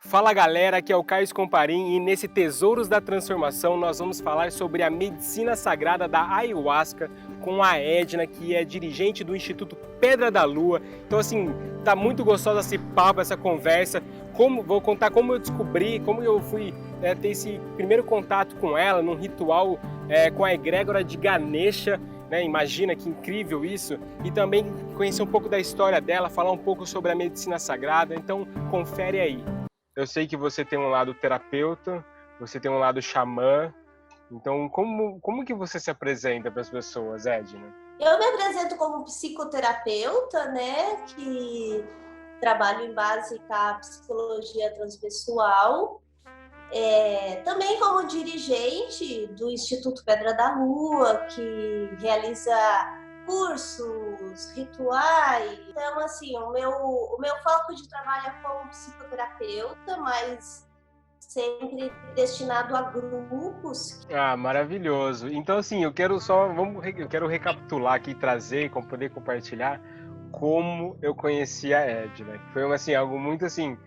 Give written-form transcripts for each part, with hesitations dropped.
Fala galera, aqui é o Caio Comparim e nesse Tesouros da Transformação nós vamos falar sobre a medicina sagrada da ayahuasca com a Edna, que é dirigente do Instituto Pedra da Lua. Então assim, tá muito gostoso esse papo, essa conversa. Vou contar como eu descobri, como eu fui ter esse primeiro contato com ela num ritual com a egrégora de Ganesha. Né? Imagina que incrível isso! E também conhecer um pouco da história dela, falar um pouco sobre a medicina sagrada. Então confere aí. Eu sei que você tem um lado terapeuta, você tem um lado xamã. Então, como que você se apresenta para as pessoas, Edna? Eu me apresento como psicoterapeuta, né, que trabalho em base à psicologia transpessoal. Também como dirigente do Instituto Pedra da Lua, que realiza cursos, rituais. Então, assim, o meu foco de trabalho é como psicoterapeuta, mas sempre destinado a grupos. Ah, maravilhoso. Então, assim, eu quero recapitular aqui, trazer, poder compartilhar como eu conheci a Edna. Foi assim, algo muito assim,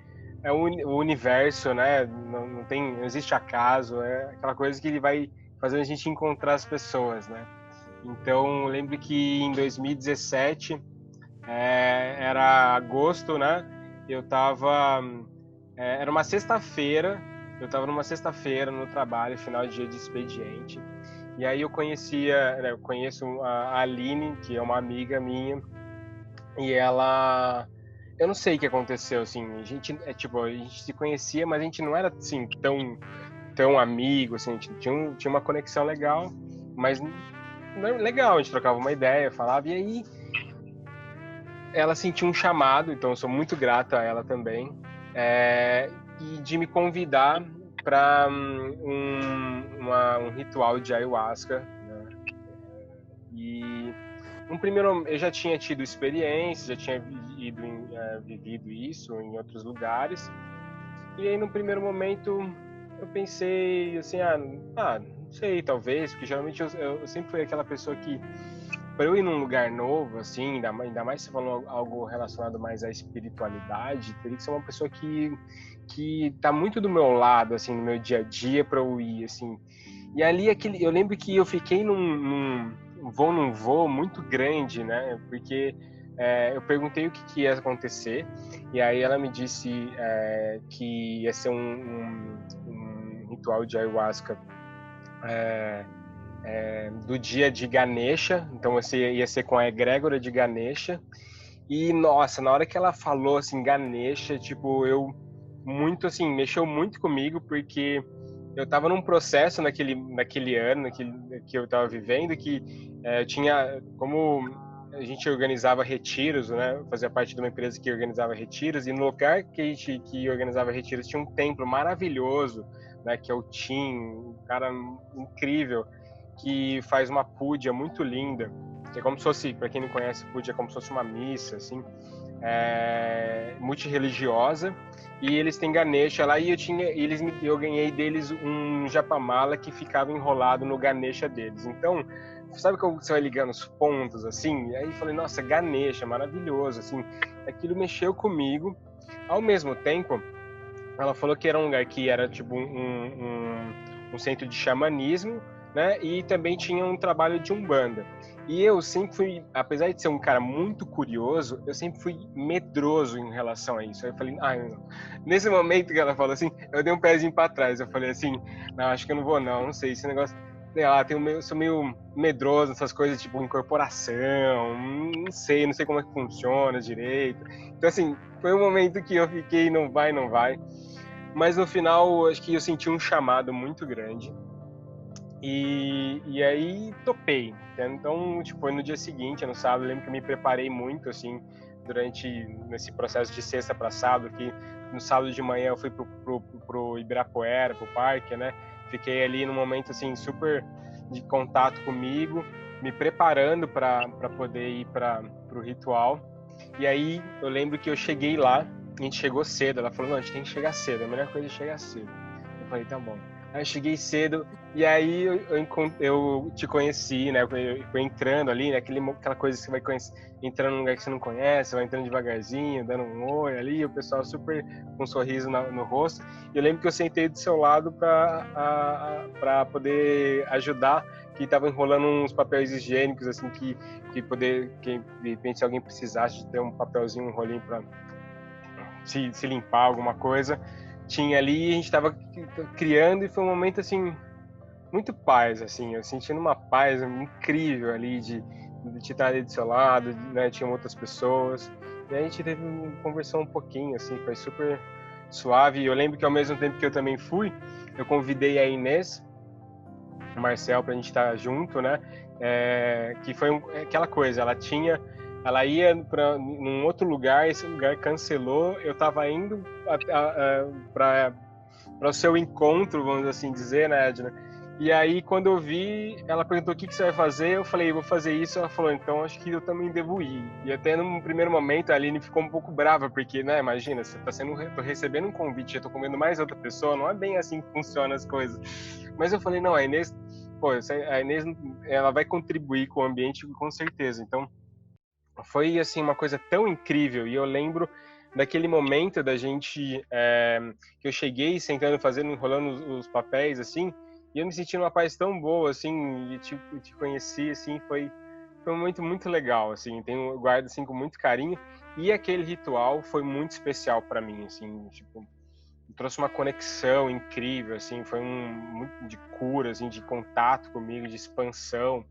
o universo, né? Não existe acaso, é aquela coisa que ele vai fazendo a gente encontrar as pessoas, né? Então, eu lembro que em 2017, era agosto, né? Eu tava. Era uma sexta-feira, eu tava numa sexta-feira no trabalho, final de dia de expediente. E aí eu conheço a Aline, que é uma amiga minha, e ela. Eu não sei o que aconteceu, assim, a gente se conhecia, mas a gente não era, assim, tão amigo, assim, a gente tinha uma conexão legal, mas legal, a gente trocava uma ideia, falava, e aí ela sentiu um chamado, então eu sou muito grato a ela também, e de me convidar para um ritual de ayahuasca, né? E eu já tinha tido experiência, já tinha vivido isso em outros lugares, e aí no primeiro momento eu pensei assim, não sei, talvez, porque geralmente eu sempre fui aquela pessoa que para eu ir num lugar novo, assim, ainda mais se falou algo relacionado mais à espiritualidade, teria que ser uma pessoa que tá muito do meu lado, assim, no meu dia a dia para eu ir, assim. E ali eu lembro que eu fiquei num voo muito grande, né? Porque eu perguntei o que ia acontecer e aí ela me disse que ia ser um ritual de ayahuasca do dia de Ganesha, então você ia ser com a egrégora de Ganesha. E nossa, na hora que ela falou assim Ganesha, tipo, eu muito assim, mexeu muito comigo porque eu estava num processo naquele ano, que eu estava vivendo, que tinha como a gente organizava retiros, né? Fazia parte de uma empresa que organizava retiros e no lugar que organizava retiros tinha um templo maravilhoso, né? Que é o Tim, um cara incrível que faz uma púdia muito linda, que é como se fosse, para quem não conhece, púdia é como se fosse uma missa, assim, multirreligiosa, e eles têm Ganesha lá, e eu ganhei deles um japamala que ficava enrolado no Ganesha deles. Então, sabe que você vai ligando os pontos, assim? Aí falei, nossa, Ganesha, maravilhoso, assim. Aquilo mexeu comigo. Ao mesmo tempo, ela falou que era um lugar que era tipo um centro de xamanismo, né? E também tinha um trabalho de umbanda. E eu sempre fui, apesar de ser um cara muito curioso, eu sempre fui medroso em relação a isso. Aí eu falei, não. Nesse momento que ela falou assim, eu dei um pezinho para trás. Eu falei assim, não, acho que eu não vou não sei, esse negócio, sei lá, sou meio medroso nessas coisas tipo incorporação, não sei como é que funciona direito. Então assim, foi um momento que eu fiquei, não vai, não vai. Mas no final, acho que eu senti um chamado muito grande. E aí topei. Então, tipo, foi no dia seguinte, no sábado, eu lembro que eu me preparei muito, assim, nesse processo de sexta para sábado, que no sábado de manhã eu fui pro Ibirapuera, pro parque, né? Fiquei ali num momento, assim, super de contato comigo, me preparando para poder ir pro ritual. E aí eu lembro que eu cheguei lá, a gente chegou cedo, ela falou, não, a gente tem que chegar cedo, a melhor coisa é chegar cedo. Eu falei, tá bom. Aí eu cheguei cedo e aí eu te conheci, né? Eu fui entrando ali, né? Aquela coisa que você vai entrando num lugar que você não conhece, vai entrando devagarzinho, dando um oi ali, o pessoal super com um sorriso no rosto. E eu lembro que eu sentei do seu lado para poder ajudar, que estava enrolando uns papéis higiênicos, assim, que de repente, se alguém precisasse de ter um papelzinho, um rolinho para se limpar, alguma coisa, tinha ali, a gente estava criando, e foi um momento assim muito paz, assim, eu sentindo uma paz incrível ali de estar ali do seu lado, né, tinham outras pessoas, e a gente conversou um pouquinho, assim, foi super suave. E eu lembro que ao mesmo tempo que eu também fui, eu convidei a Inês, o Marcel, pra gente estar junto, né, que foi aquela coisa, ela ia para num outro lugar, esse lugar cancelou, eu estava indo para o seu encontro, vamos assim dizer, né, Edna? E aí, quando eu vi, ela perguntou o que você vai fazer, eu falei, vou fazer isso. Ela falou, então acho que eu também devo ir. E até num primeiro momento a Aline ficou um pouco brava, porque, né, imagina, você tô recebendo um convite, eu tô comendo mais outra pessoa, não é bem assim que funcionam as coisas. Mas eu falei, não, a Inês, pô, a Inês, ela vai contribuir com o ambiente com certeza. Então, foi assim uma coisa tão incrível. E eu lembro daquele momento da gente que eu cheguei sentando, fazendo, enrolando os papéis assim, e eu me senti numa paz tão boa assim, e te conheci assim, foi um momento muito legal assim, eu guardo assim com muito carinho. E aquele ritual foi muito especial para mim, assim, tipo, trouxe uma conexão incrível, assim, foi muito de cura, assim, de contato comigo, de expansão,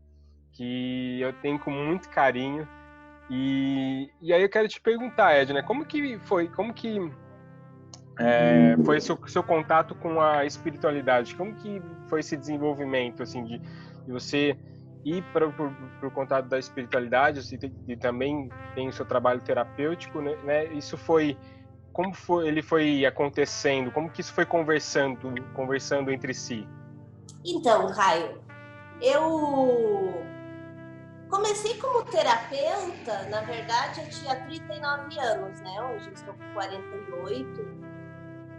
que eu tenho com muito carinho. E aí eu quero te perguntar, Edna, como que foi seu contato com a espiritualidade? Como que foi esse desenvolvimento, assim, de você ir para o contato da espiritualidade, você e também tem o seu trabalho terapêutico, né? Ele foi acontecendo? Como que isso foi conversando entre si? Então, Caio, eu comecei como terapeuta, na verdade, eu tinha 39 anos, né? Hoje eu estou com 48.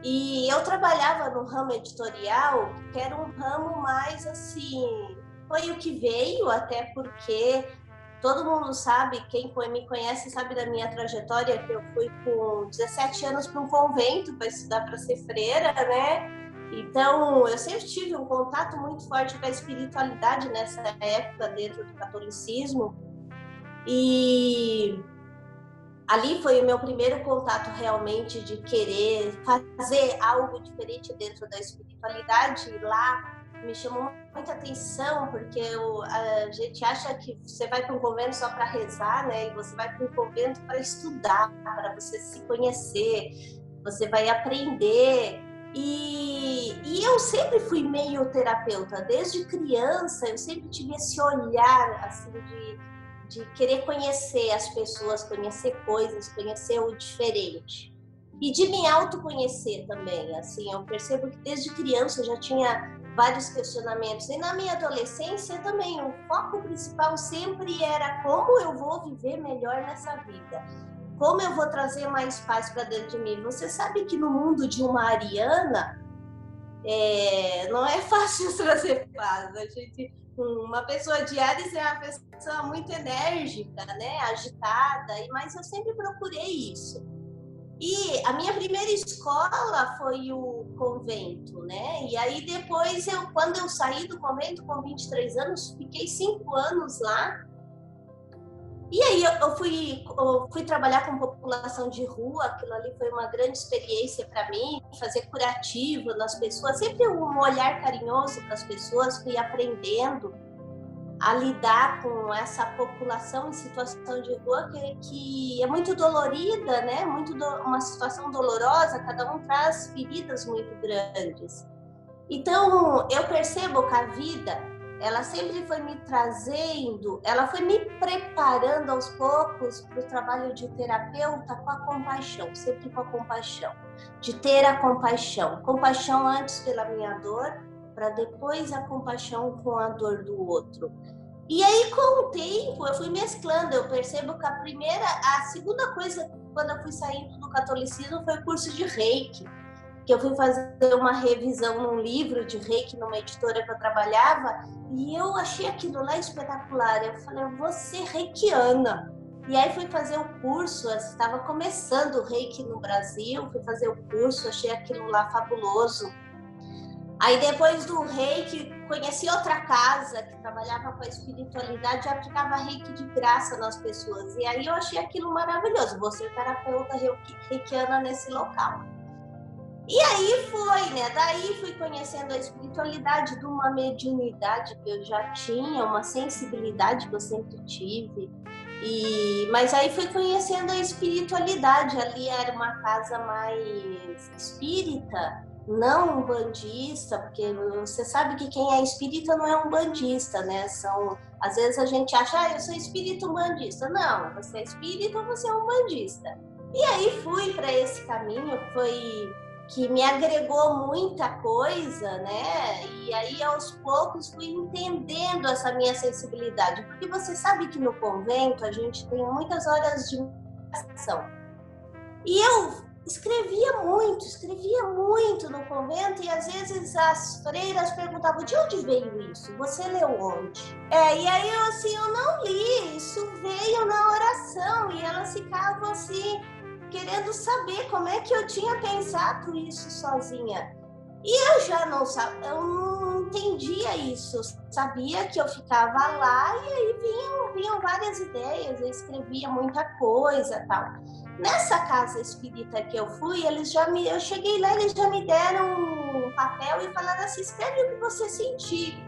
E eu trabalhava no ramo editorial, que era um ramo mais assim, foi o que veio, até porque todo mundo sabe, quem me conhece sabe da minha trajetória, que eu fui com 17 anos para um convento para estudar para ser freira, né? Então, eu sempre tive um contato muito forte com a espiritualidade nessa época, dentro do catolicismo. E ali foi o meu primeiro contato realmente de querer fazer algo diferente dentro da espiritualidade. E lá me chamou muita atenção, porque a gente acha que você vai para um convento só para rezar, né? E você vai para um convento para estudar, para você se conhecer, você vai aprender. E eu sempre fui meio terapeuta, desde criança eu sempre tive esse olhar assim de querer conhecer as pessoas, conhecer coisas, conhecer o diferente. E de me autoconhecer também, assim, eu percebo que desde criança eu já tinha vários questionamentos. E na minha adolescência também, o foco principal sempre era como eu vou viver melhor nessa vida. Como eu vou trazer mais paz para dentro de mim. Você sabe que no mundo de uma ariana, não é fácil trazer paz. A gente, uma pessoa de Áries é uma pessoa muito enérgica, né, agitada, mas eu sempre procurei isso. E a minha primeira escola foi o convento, né? E aí depois, quando eu saí do convento com 23 anos, fiquei 5 anos lá. E aí eu fui trabalhar com população de rua, aquilo ali foi uma grande experiência para mim, fazer curativo nas pessoas, sempre um olhar carinhoso para as pessoas, fui aprendendo a lidar com essa população em situação de rua que é muito dolorida, né? Uma situação dolorosa, cada um traz feridas muito grandes. Então, eu percebo que a vida, ela sempre foi me trazendo, ela foi me preparando aos poucos para o trabalho de terapeuta com a compaixão, sempre com a compaixão, de ter a compaixão. Compaixão antes pela minha dor, para depois a compaixão com a dor do outro. E aí, com o tempo, eu fui mesclando, eu percebo que a segunda coisa, quando eu fui saindo do catolicismo, foi o curso de Reiki, que eu fui fazer uma revisão num livro de Reiki numa editora que eu trabalhava, e eu achei aquilo lá espetacular. Eu falei, eu vou ser reikiana. E aí fui fazer o curso, estava começando o Reiki no Brasil, fui fazer o curso, achei aquilo lá fabuloso. Aí depois do Reiki, conheci outra casa que trabalhava com a espiritualidade e aplicava Reiki de graça nas pessoas. E aí eu achei aquilo maravilhoso, vou ser terapeuta reikiana nesse local. E aí foi, né? Daí fui conhecendo a espiritualidade de uma mediunidade que eu já tinha, uma sensibilidade que eu sempre tive. Mas aí fui conhecendo a espiritualidade. Ali era uma casa mais espírita, não um bandista, porque você sabe que quem é espírita não é um bandista, né? Às vezes a gente acha, eu sou espírita bandista. Não, você é espírita ou você é um bandista. E aí fui para esse caminho, foi que me agregou muita coisa, né? E aí aos poucos fui entendendo essa minha sensibilidade, porque você sabe que no convento a gente tem muitas horas de meditação. E eu escrevia muito no convento, e às vezes as freiras perguntavam, de onde veio isso? Você leu onde? E aí eu não li, isso veio na oração, e elas ficavam assim, querendo saber como é que eu tinha pensado isso sozinha. E eu já não sabia, eu não entendia isso. Eu sabia que eu ficava lá e aí vinham várias ideias, eu escrevia muita coisa e tal. Nessa casa espírita que eu fui, eu cheguei lá, eles já me deram um papel e falaram assim, escreve o que você sentir.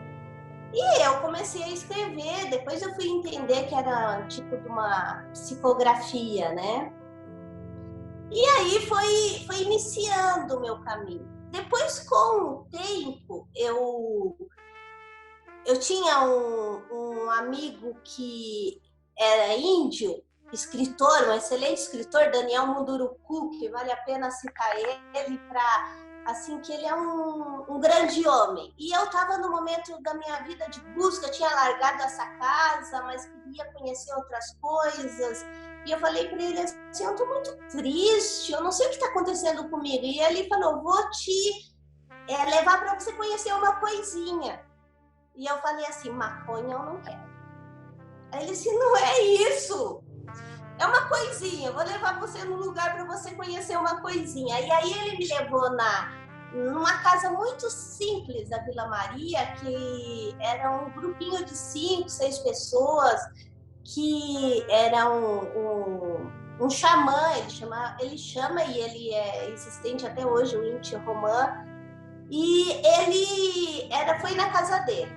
E eu comecei a escrever, depois eu fui entender que era tipo de uma psicografia, né? E aí foi iniciando o meu caminho. Depois, com o tempo, eu tinha um amigo que era índio, escritor, um excelente escritor, Daniel Munduruku, que vale a pena citar ele para, assim, que ele é um grande homem. E eu estava no momento da minha vida de busca, tinha largado essa casa, mas queria conhecer outras coisas. E eu falei para ele assim, eu estou muito triste, eu não sei o que está acontecendo comigo. E ele falou, vou te levar para você conhecer uma coisinha. E eu falei assim, maconha eu não quero. Aí ele disse, não é isso, é uma coisinha, eu vou levar você num lugar para você conhecer uma coisinha. E aí ele me levou numa casa muito simples da Vila Maria, que era um grupinho de 5, 6 pessoas, que era um xamã, ele chama e ele é existente até hoje, o Inti Romã, e ele foi na casa dele.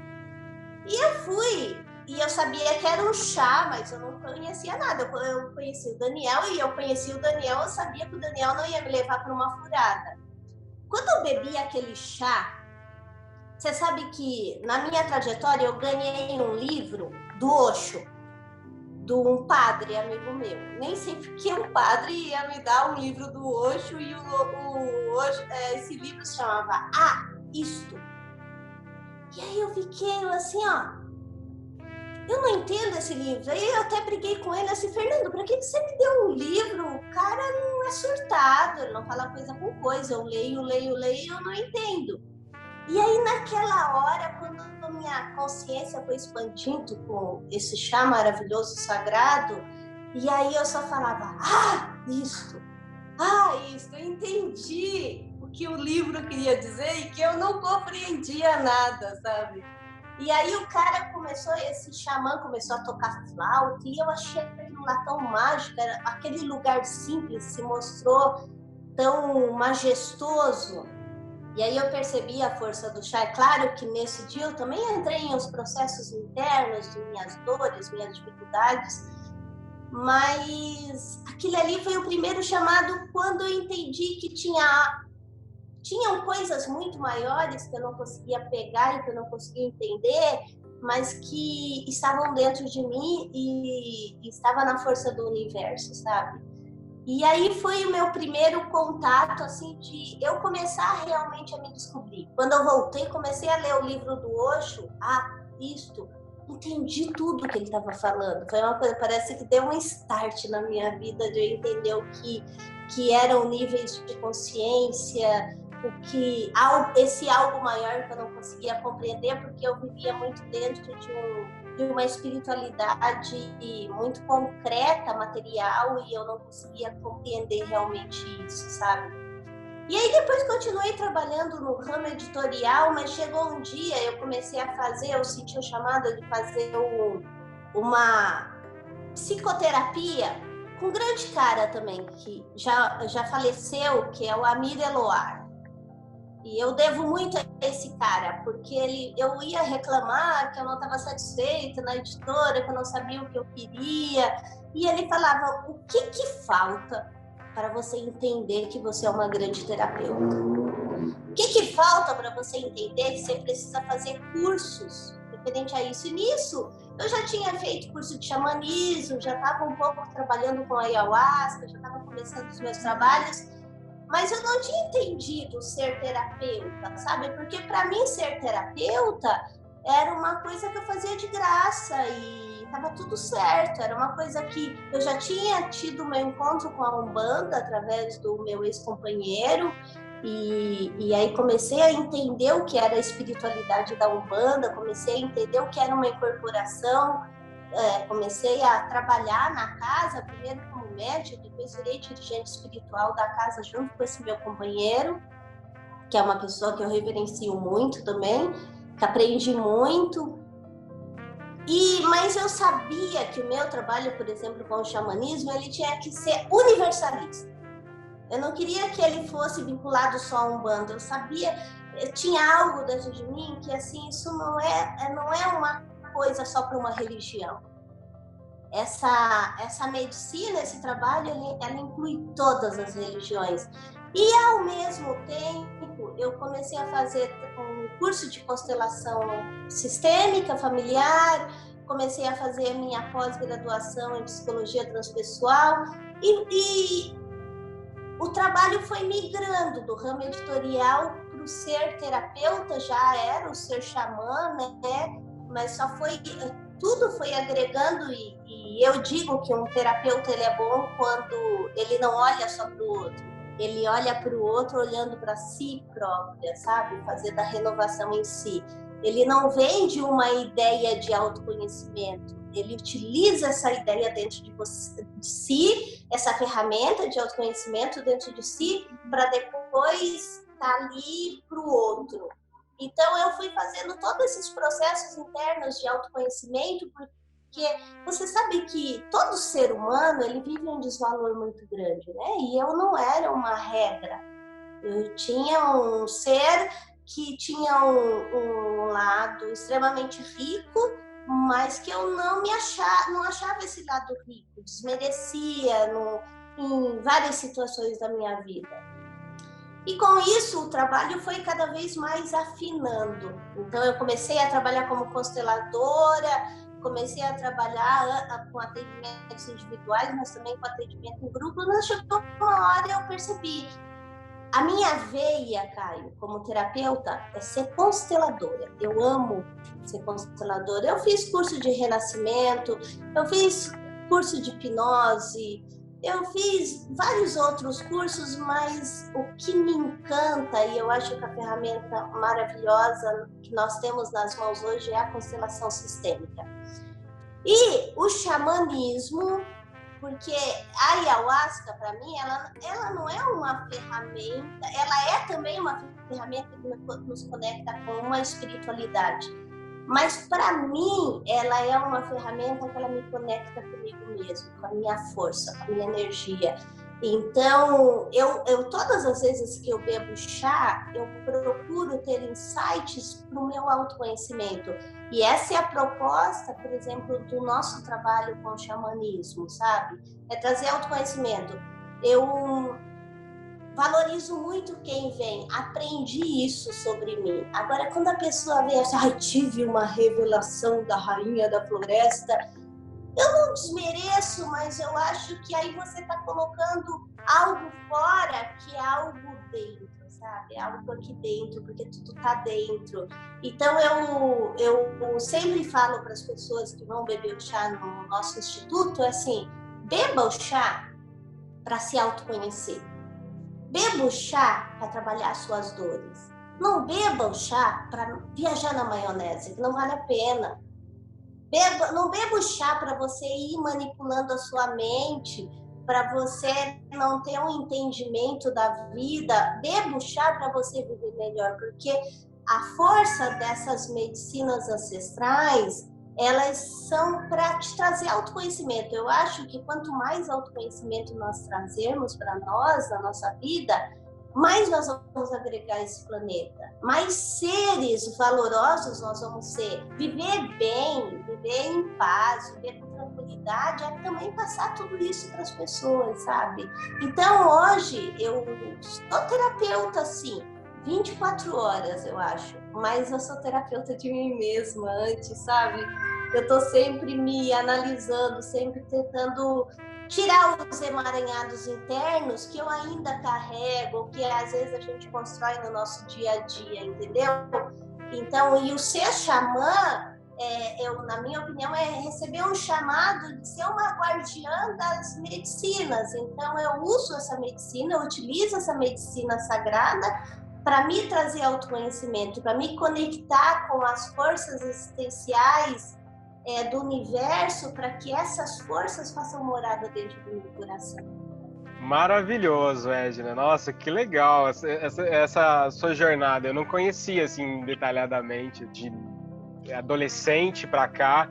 E eu fui, e eu sabia que era um chá, mas eu não conhecia nada. Eu conheci o Daniel, e eu conheci o Daniel, eu sabia que o Daniel não ia me levar para uma furada. Quando eu bebi aquele chá, você sabe que na minha trajetória eu ganhei um livro do Osho, de um padre amigo meu. Nem sei porque um padre ia me dar um livro do Osho, e esse livro se chamava Isto. E aí eu fiquei assim, eu não entendo esse livro. Aí eu até briguei com ele assim, Fernando, pra que você me deu um livro? O cara não é surtado, ele não fala coisa com coisa. Eu leio, eu não entendo. E aí naquela hora, quando a minha consciência foi expandindo com esse chá maravilhoso, sagrado, e aí eu só falava, isto, eu entendi o que o livro queria dizer e que eu não compreendia nada, sabe? E aí esse xamã começou a tocar flauta, e eu achei aquilo lá tão mágico, aquele lugar simples se mostrou tão majestoso. E aí eu percebi a força do chá. É claro que nesse dia eu também entrei em os processos internos de minhas dores, minhas dificuldades, mas aquilo ali foi o primeiro chamado quando eu entendi que tinham coisas muito maiores que eu não conseguia pegar e que eu não conseguia entender, mas que estavam dentro de mim e estava na força do universo, sabe? E aí foi o meu primeiro contato, assim, de eu começar realmente a me descobrir. Quando eu voltei, comecei a ler o livro do Osho, entendi tudo que ele estava falando. Foi uma coisa, parece que deu um start na minha vida de eu entender o que eram níveis de consciência, esse algo maior que eu não conseguia compreender, porque eu vivia muito dentro de uma espiritualidade muito concreta, material, e eu não conseguia compreender realmente isso, sabe? E aí depois continuei trabalhando no ramo editorial, mas chegou um dia, eu comecei a fazer, eu senti o chamado de fazer uma psicoterapia com um grande cara também, que já faleceu, que é o Amir Eloar. E eu devo muito a esse cara, porque eu ia reclamar que eu não estava satisfeita na editora, que eu não sabia o que eu queria. E ele falava, o que falta para você entender que você é uma grande terapeuta? O que falta para você entender que você precisa fazer cursos referente a isso? E nisso, eu já tinha feito curso de xamanismo, já estava um pouco trabalhando com ayahuasca, já estava começando os meus trabalhos, mas eu não tinha entendido ser terapeuta, sabe? Porque para mim ser terapeuta era uma coisa que eu fazia de graça e estava tudo certo. Era uma coisa que eu já tinha tido meu encontro com a Umbanda através do meu ex-companheiro e aí comecei a entender o que era a espiritualidade da Umbanda, comecei a entender o que era uma incorporação, comecei a trabalhar na casa, primeiro como médium, depois virei dirigente espiritual da casa junto com esse meu companheiro, que é uma pessoa que eu reverencio muito também, que aprendi muito. Mas eu sabia que o meu trabalho, por exemplo, com o xamanismo, ele tinha que ser universalista. Eu não queria que ele fosse vinculado só a Umbanda. Eu sabia, tinha algo dentro de mim que assim, isso não é uma coisa só para uma religião. Essa medicina, esse trabalho, ela inclui todas as religiões. E, ao mesmo tempo, eu comecei a fazer um curso de constelação sistêmica, familiar, comecei a fazer a minha pós-graduação em psicologia transpessoal e o trabalho foi migrando do ramo editorial para o ser terapeuta, já era o ser xamã, né? Mas só foi... Tudo foi agregando e eu digo que um terapeuta ele é bom quando ele não olha só para o outro, ele olha para o outro olhando para si própria, sabe? Fazer da renovação em si. Ele não vende uma ideia de autoconhecimento, ele utiliza essa ideia dentro de si, essa ferramenta de autoconhecimento dentro de si, para depois estar ali para o outro. Então, eu fui fazendo todos esses processos internos de autoconhecimento, porque você sabe que todo ser humano, ele vive um desvalor muito grande, né? E eu não era uma regra. Eu tinha um ser que tinha um lado extremamente rico, mas que eu não achava esse lado rico, desmerecia em várias situações da minha vida. E com isso, o trabalho foi cada vez mais afinando. Então, eu comecei a trabalhar como consteladora, comecei a trabalhar com atendimentos individuais, mas também com atendimento em grupo. Mas chegou uma hora e eu percebi, a minha veia, Caio, como terapeuta, é ser consteladora. Eu amo ser consteladora. Eu fiz curso de renascimento, eu fiz curso de hipnose, eu fiz vários outros cursos, mas o que me encanta, e eu acho que a ferramenta maravilhosa que nós temos nas mãos hoje é a constelação sistêmica. E o xamanismo, porque a ayahuasca, para mim, ela não é uma ferramenta, ela é também uma ferramenta que nos conecta com uma espiritualidade. Mas, para mim, ela é uma ferramenta que ela me conecta comigo mesmo, com a minha força, com a minha energia. Então, eu todas as vezes que eu bebo chá, eu procuro ter insights para o meu autoconhecimento. E essa é a proposta, por exemplo, do nosso trabalho com o xamanismo, sabe? É trazer autoconhecimento. Eu valorizo muito quem vem, aprendi isso sobre mim. Agora, quando a pessoa vem assim, tive uma revelação da rainha da floresta, eu não desmereço, mas eu acho que aí você está colocando algo fora que é algo dentro, sabe? Algo aqui dentro, porque tudo está dentro. Então, eu sempre falo para as pessoas que vão beber o chá no nosso instituto, assim, beba o chá para se autoconhecer. beba o chá para trabalhar as suas dores. Não beba o chá para viajar na maionese, que não vale a pena. Não beba o chá para você ir manipulando a sua mente, para você não ter um entendimento da vida. Beba o chá para você viver melhor, porque a força dessas medicinas ancestrais, elas são para te trazer autoconhecimento. Eu acho que quanto mais autoconhecimento nós trazermos para nós, na nossa vida, mais nós vamos agregar esse planeta. Mais seres valorosos nós vamos ser. Viver bem, viver em paz, viver com tranquilidade, é também passar tudo isso para as pessoas, sabe? Então, hoje, eu sou terapeuta, sim, 24 horas, eu acho. Mas eu sou terapeuta de mim mesma antes, sabe? Eu tô sempre me analisando, sempre tentando tirar os emaranhados internos que eu ainda carrego, que às vezes a gente constrói no nosso dia a dia, entendeu? Então, e o ser xamã, na minha opinião, é receber um chamado de ser uma guardiã das medicinas. Então, eu uso essa medicina, eu utilizo essa medicina sagrada para me trazer autoconhecimento, para me conectar com as forças existenciais do universo, para que essas forças façam morada dentro do meu coração. Maravilhoso, Edna. Nossa, que legal essa sua jornada. Eu não conhecia assim detalhadamente, de adolescente para cá,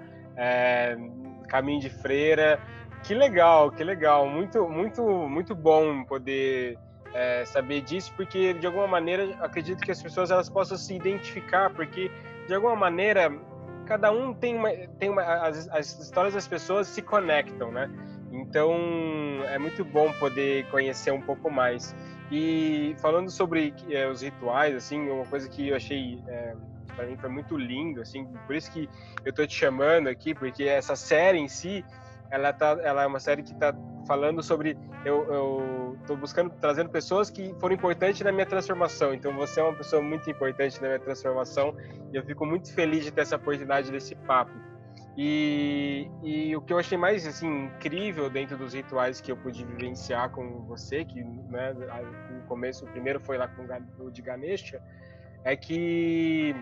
caminho de freira. Que legal, que legal. Muito, muito, muito bom poder saber disso, porque de alguma maneira acredito que as pessoas elas possam se identificar, porque de alguma maneira cada um tem uma as histórias das pessoas se conectam, né? Então é muito bom poder conhecer um pouco mais. E falando sobre os rituais, assim, uma coisa que eu achei para mim foi muito lindo, assim, por isso que eu tô te chamando aqui, porque essa série em si ela é uma série que está falando sobre eu tô trazendo pessoas que foram importantes na minha transformação. Então você é uma pessoa muito importante na minha transformação e eu fico muito feliz de ter essa oportunidade desse papo. E o que eu achei mais assim incrível dentro dos rituais que eu pude vivenciar com você, que né, no começo o primeiro foi lá com o de Ganesha, é que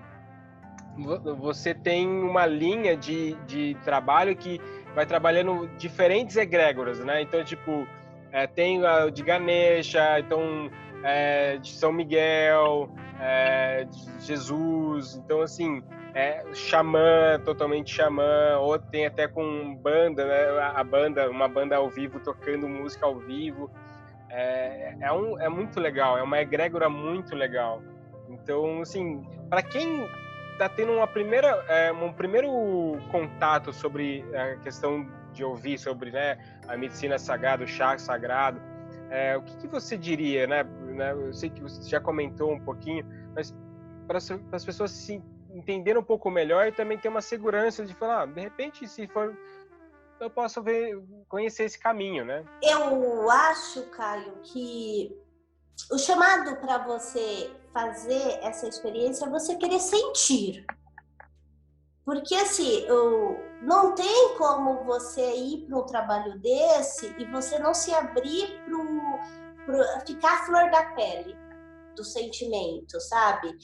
você tem uma linha de trabalho que vai trabalhando diferentes egrégoras, né? Então, tipo, tem o de Ganesha, então, de São Miguel, de Jesus, então, assim, xamã, totalmente xamã, ou tem até com banda, né? Uma banda ao vivo, tocando música ao vivo. É muito legal, é uma egrégora muito legal. Então, assim, para quem está tendo um primeiro contato sobre a questão de ouvir sobre, né, a medicina sagrada, o chá sagrado, o que você diria, né? Eu sei que você já comentou um pouquinho, mas para as pessoas se entenderem um pouco melhor e também ter uma segurança de falar, de repente, se for, eu posso conhecer esse caminho, né? Eu acho, Caio, que o chamado para você fazer essa experiência é você querer sentir. Porque, assim, não tem como você ir para um trabalho desse e você não se abrir para ficar à flor da pele do sentimento, sabe?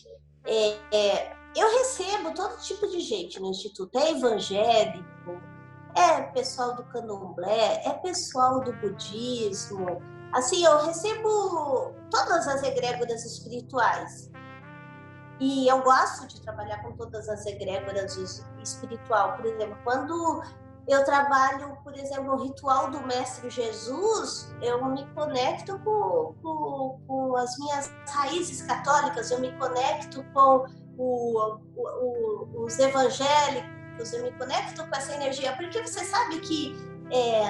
Eu recebo todo tipo de gente no Instituto. É evangélico, é pessoal do candomblé, é pessoal do budismo. Assim, eu recebo todas as egrégoras espirituais. E eu gosto de trabalhar com todas as egrégoras espiritual. Por exemplo, quando eu trabalho, por exemplo, o ritual do Mestre Jesus, eu me conecto com as minhas raízes católicas, eu me conecto com os evangélicos, eu me conecto com essa energia. Porque você sabe que,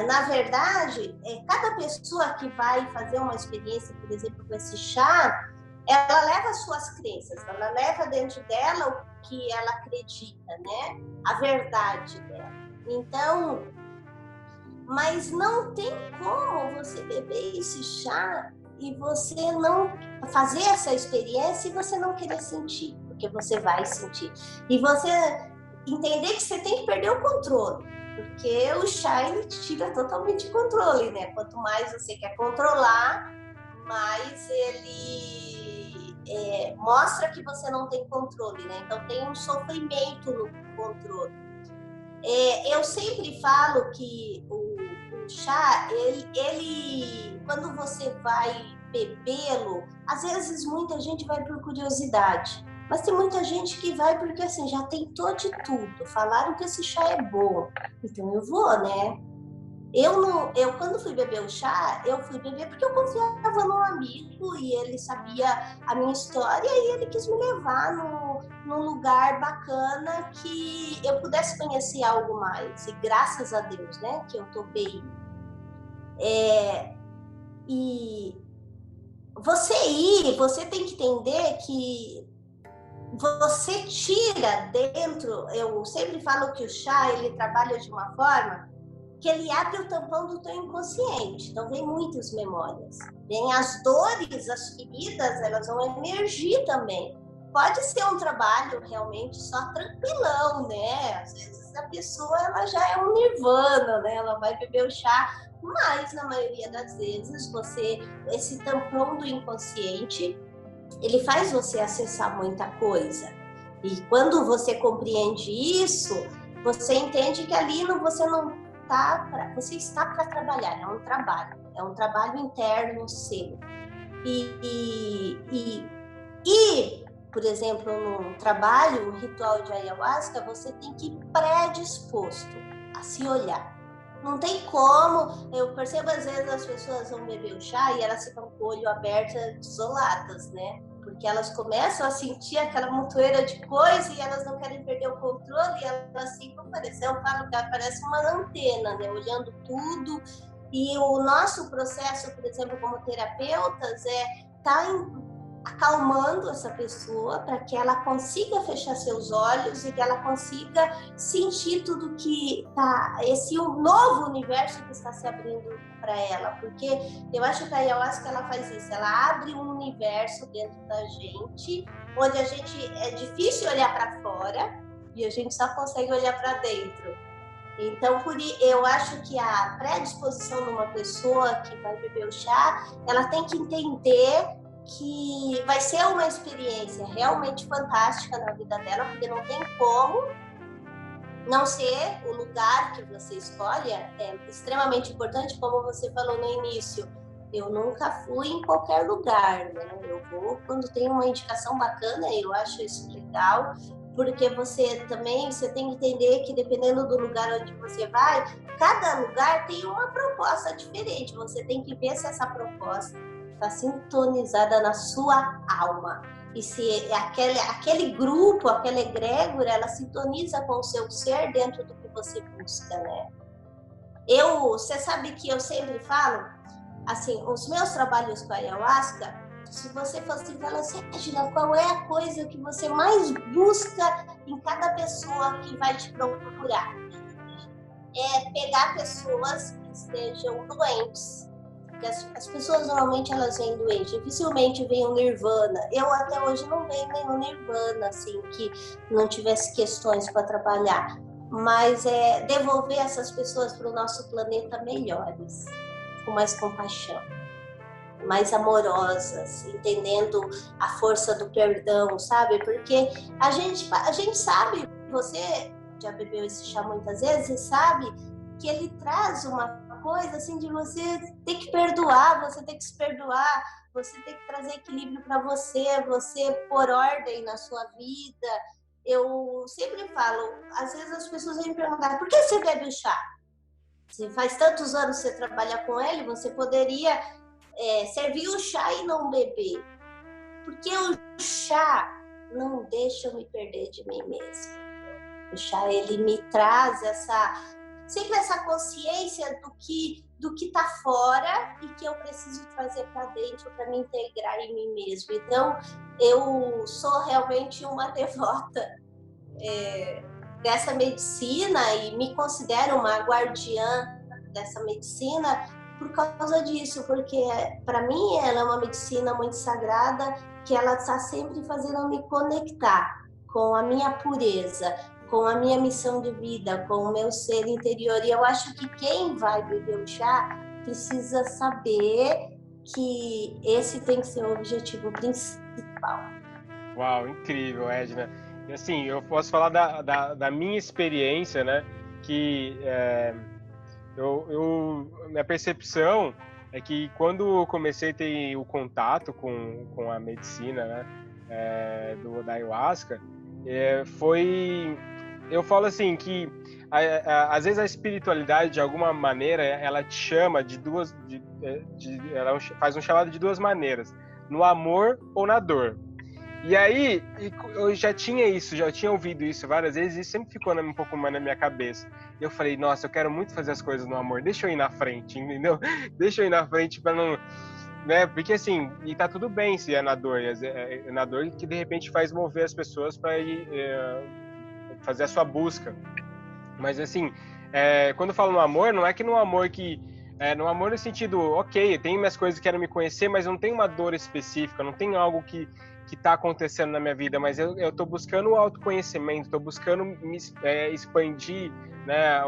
na verdade, cada pessoa que vai fazer uma experiência, por exemplo, com esse chá, ela leva as suas crenças, ela leva dentro dela o que ela acredita, né? A verdade dela. Então, mas não tem como você beber esse chá e você não fazer essa experiência e você não querer sentir, porque você vai sentir. E você entender que você tem que perder o controle, porque o chá ele tira totalmente o controle, né? Quanto mais você quer controlar, mas ele mostra que você não tem controle, né? Então tem um sofrimento no controle. Eu sempre falo que o chá, ele quando você vai bebê-lo, às vezes muita gente vai por curiosidade, mas tem muita gente que vai porque assim, já tentou de tudo, falaram que esse chá é bom, então eu vou, né? Eu quando fui beber o chá, eu fui beber porque eu confiava num amigo e ele sabia a minha história e ele quis me levar num lugar bacana que eu pudesse conhecer algo mais. E graças a Deus, né, que eu topei. E você tem que entender que você tira dentro, eu sempre falo que o chá, ele trabalha de uma forma que ele abre o tampão do teu inconsciente. Então, vem muitas memórias. Vem as dores, as feridas, elas vão emergir também. Pode ser um trabalho realmente só tranquilão, né? Às vezes a pessoa ela já é um nirvana, né? Ela vai beber o chá, mas na maioria das vezes esse tampão do inconsciente, ele faz você acessar muita coisa. E quando você compreende isso, você entende que ali você não você está para trabalhar, é um trabalho interno seu. Por exemplo, no trabalho, um ritual de ayahuasca, você tem que ir predisposto a se olhar. Não tem como, eu percebo às vezes as pessoas vão beber o chá e elas ficam com o olho aberto, desoladas, né? Porque elas começam a sentir aquela montoeira de coisa e elas não querem perder o controle e elas ficam parecendo, eu falo que parece uma antena, né? Olhando tudo. E o nosso processo, por exemplo, como terapeutas, tá acalmando essa pessoa para que ela consiga fechar seus olhos e que ela consiga sentir tudo que tá, esse novo universo que está se abrindo para ela, porque eu acho que a ayahuasca ela faz isso, ela abre um universo dentro da gente, onde a gente é difícil olhar para fora e a gente só consegue olhar para dentro. Então, eu acho que a predisposição de uma pessoa que vai beber o chá, ela tem que entender que vai ser uma experiência realmente fantástica na vida dela, porque não tem como não ser o lugar que você escolhe, é extremamente importante, como você falou no início. Eu nunca fui em qualquer lugar, né? Eu vou quando tem uma indicação bacana, eu acho isso legal, porque você tem que entender que dependendo do lugar onde você vai, cada lugar tem uma proposta diferente. Você tem que ver se essa proposta está sintonizada na sua alma. E se aquele grupo, aquela egrégora, ela sintoniza com o seu ser dentro do que você busca, né? Você sabe que eu sempre falo, assim, os meus trabalhos com a ayahuasca, se você fosse falar assim, Regina, qual é a coisa que você mais busca em cada pessoa que vai te procurar? É pegar pessoas que estejam doentes. As pessoas normalmente elas vêm doentes, dificilmente vem um nirvana. Eu até hoje não venho nenhum nirvana, assim, que não tivesse questões para trabalhar. Mas devolver essas pessoas para o nosso planeta melhores, com mais compaixão, mais amorosas, entendendo a força do perdão, sabe? Porque a gente sabe, você já bebeu esse chá muitas vezes e sabe que ele traz uma coisa assim de você ter que perdoar, você ter que se perdoar, você ter que trazer equilíbrio para você pôr ordem na sua vida. Eu sempre falo, às vezes as pessoas vêm me perguntar, por que você bebe o chá? Se faz tantos anos que você trabalha com ele, você poderia servir o chá e não beber. Porque o chá não deixa eu me perder de mim mesma. O chá, ele me traz sempre essa consciência do que tá fora e que eu preciso trazer para dentro para me integrar em mim mesmo. Então, eu sou realmente uma devota dessa medicina e me considero uma guardiã dessa medicina por causa disso, porque para mim ela é uma medicina muito sagrada, que ela está sempre fazendo eu me conectar com a minha pureza, com a minha missão de vida, com o meu ser interior. E eu acho que quem vai beber o chá precisa saber que esse tem que ser o objetivo principal. Uau, incrível, Edna. E assim, eu posso falar da minha experiência, né? Que minha percepção é que quando eu comecei a ter o contato com a medicina, né? Da ayahuasca, eu falo assim que às vezes a espiritualidade de alguma maneira ela te chama ela faz um chamado de duas maneiras, no amor ou na dor. E aí eu já tinha ouvido isso várias vezes e sempre ficou um pouco mais na minha cabeça. E eu falei, nossa, eu quero muito fazer as coisas no amor, deixa eu ir na frente, entendeu? Deixa eu ir na frente para não, né? Porque assim, e tá tudo bem se é na dor, é na dor que de repente faz mover as pessoas para ir fazer a sua busca. Mas assim, quando eu falo no amor, não é que no amor no amor no sentido, ok, tem minhas coisas que quero me conhecer, mas não tem uma dor específica, não tem algo que está acontecendo na minha vida, mas eu estou buscando o autoconhecimento, estou buscando me expandir, né,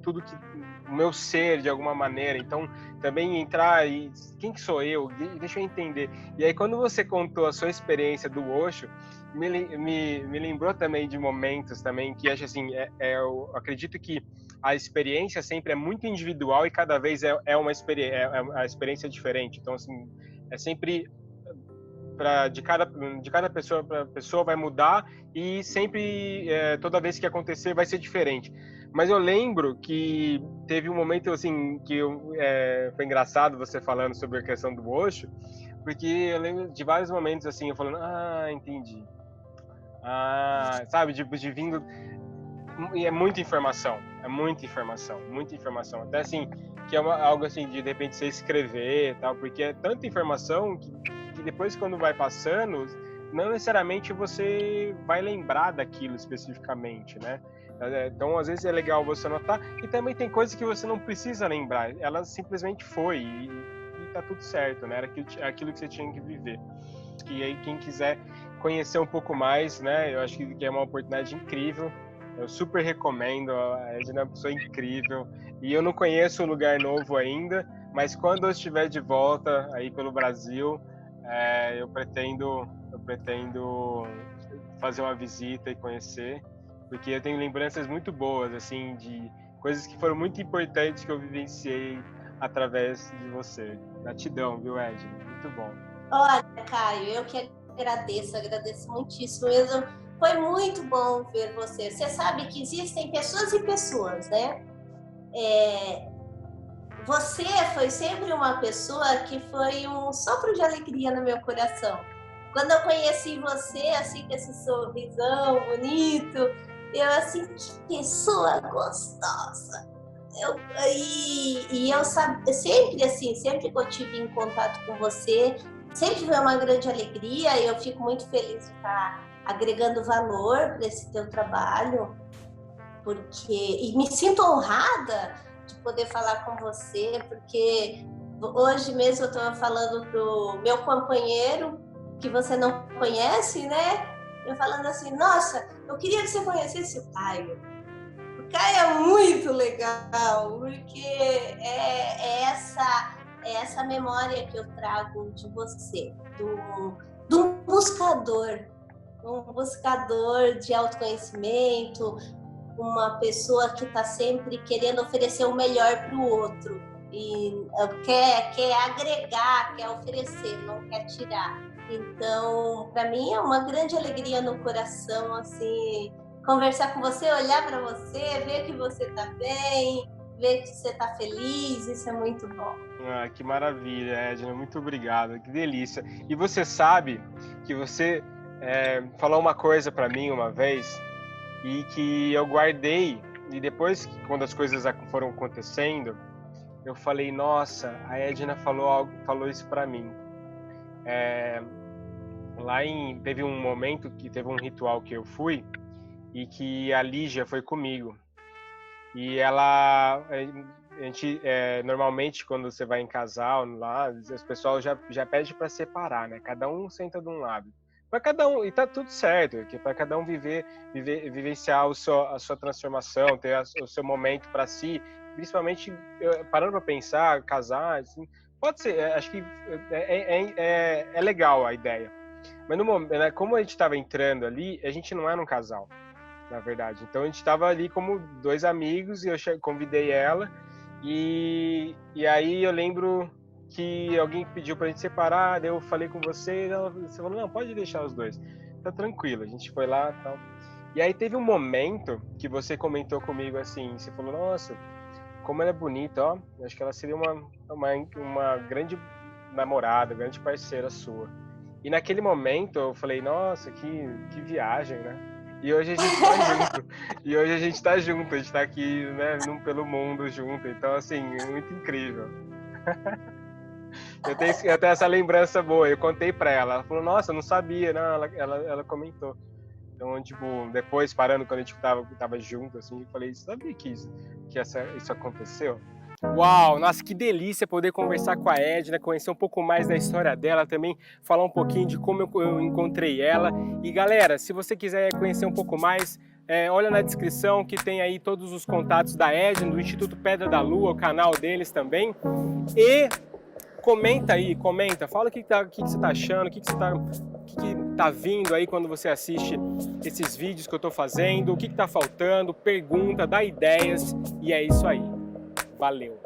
tudo que o meu ser de alguma maneira. Então também entrar e quem que sou eu? Deixa eu entender. E aí quando você contou a sua experiência do Osho, me lembrou também de momentos também que acho assim, eu acredito que a experiência sempre é muito individual e cada vez é uma experiência diferente. Então assim, é sempre de cada pessoa para pessoa vai mudar e sempre toda vez que acontecer vai ser diferente. Mas eu lembro que teve um momento assim que foi engraçado você falando sobre a questão do Osho, porque eu lembro de vários momentos assim eu falando, entendi. Sabe, de vindo, e é muita informação, muita informação, até assim, que é algo assim, de repente você escrever e tal, porque é tanta informação que depois quando vai passando, não necessariamente você vai lembrar daquilo especificamente, né? Então, às vezes é legal você anotar, e também tem coisas que você não precisa lembrar, ela simplesmente foi, e tá tudo certo, né? Era aquilo que você tinha que viver. E aí, quem quiser conhecer um pouco mais, né? Eu acho que é uma oportunidade incrível. Eu super recomendo. A Edna é uma pessoa incrível. E eu não conheço um lugar novo ainda, mas quando eu estiver de volta aí pelo Brasil, eu pretendo fazer uma visita e conhecer, porque eu tenho lembranças muito boas, assim, de coisas que foram muito importantes que eu vivenciei através de você. Gratidão, viu, Edna? Muito bom. Olha, Caio, eu que agradeço muitíssimo mesmo. Foi muito bom ver você. Você sabe que existem pessoas e pessoas, né? Você foi sempre uma pessoa que foi um sopro de alegria no meu coração. Quando eu conheci você, assim, com esse sorrisão bonito, eu assim, que pessoa gostosa. Eu sempre que eu tive em contato com você, sempre foi uma grande alegria, e eu fico muito feliz de estar agregando valor para esse teu trabalho, e me sinto honrada de poder falar com você, porque hoje mesmo eu estava falando pro meu companheiro, que você não conhece, né? Eu falando assim, nossa, eu queria que você conhecesse o Caio. O Caio é muito legal, porque é essa memória que eu trago de você, do um buscador de autoconhecimento, uma pessoa que está sempre querendo oferecer o melhor para o outro e quer agregar, quer oferecer, não quer tirar. Então, para mim é uma grande alegria no coração, assim, conversar com você, olhar para você, ver que você está bem, ver que você está feliz, isso é muito bom. Que maravilha, Edna, muito obrigado, que delícia. E você sabe que você falou uma coisa para mim uma vez e que eu guardei, e depois, quando as coisas foram acontecendo, eu falei, nossa, a Edna falou isso para mim. Teve um momento que teve um ritual que eu fui e que a Lígia foi comigo. E a gente, normalmente, quando você vai em casal lá, os pessoal já pede para separar, né? Cada um senta de um lado. Para cada um, e tá tudo certo, que para cada um vivenciar a sua transformação, ter o seu momento para si, principalmente parando para pensar, casar, assim, Pode ser, acho que é legal a ideia. Mas no momento, né, como a gente estava entrando ali, a gente não era um casal, na verdade. Então a gente estava ali como dois amigos e eu convidei ela. E aí eu lembro que alguém pediu pra gente separar, daí eu falei com você, você falou, não, pode deixar os dois. Tá tranquilo, a gente foi lá e tal. E aí teve um momento que você comentou comigo assim, você falou, nossa, como ela é bonita, ó. Eu acho que ela seria uma grande namorada, grande parceira sua. E naquele momento eu falei, nossa, que viagem, né? E hoje a gente tá junto. E hoje a gente tá junto, a gente tá aqui, né, pelo mundo junto. Então, assim, é muito incrível. Eu tenho essa lembrança boa. Eu contei pra ela. Ela falou, nossa, eu não sabia. Não, ela comentou. Então, tipo, depois, parando, quando a gente tava junto, assim, eu falei, sabia que isso aconteceu? Uau, nossa, que delícia poder conversar com a Edna, conhecer um pouco mais da história dela também, falar um pouquinho de como eu encontrei ela. E galera, se você quiser conhecer um pouco mais, olha na descrição que tem aí todos os contatos da Edna, do Instituto Pedra da Lua, o canal deles também. E comenta aí, comenta, fala o que você tá achando, o que tá vindo aí quando você assiste esses vídeos que eu tô fazendo, o que tá faltando, pergunta, dá ideias, e é isso aí. Valeu!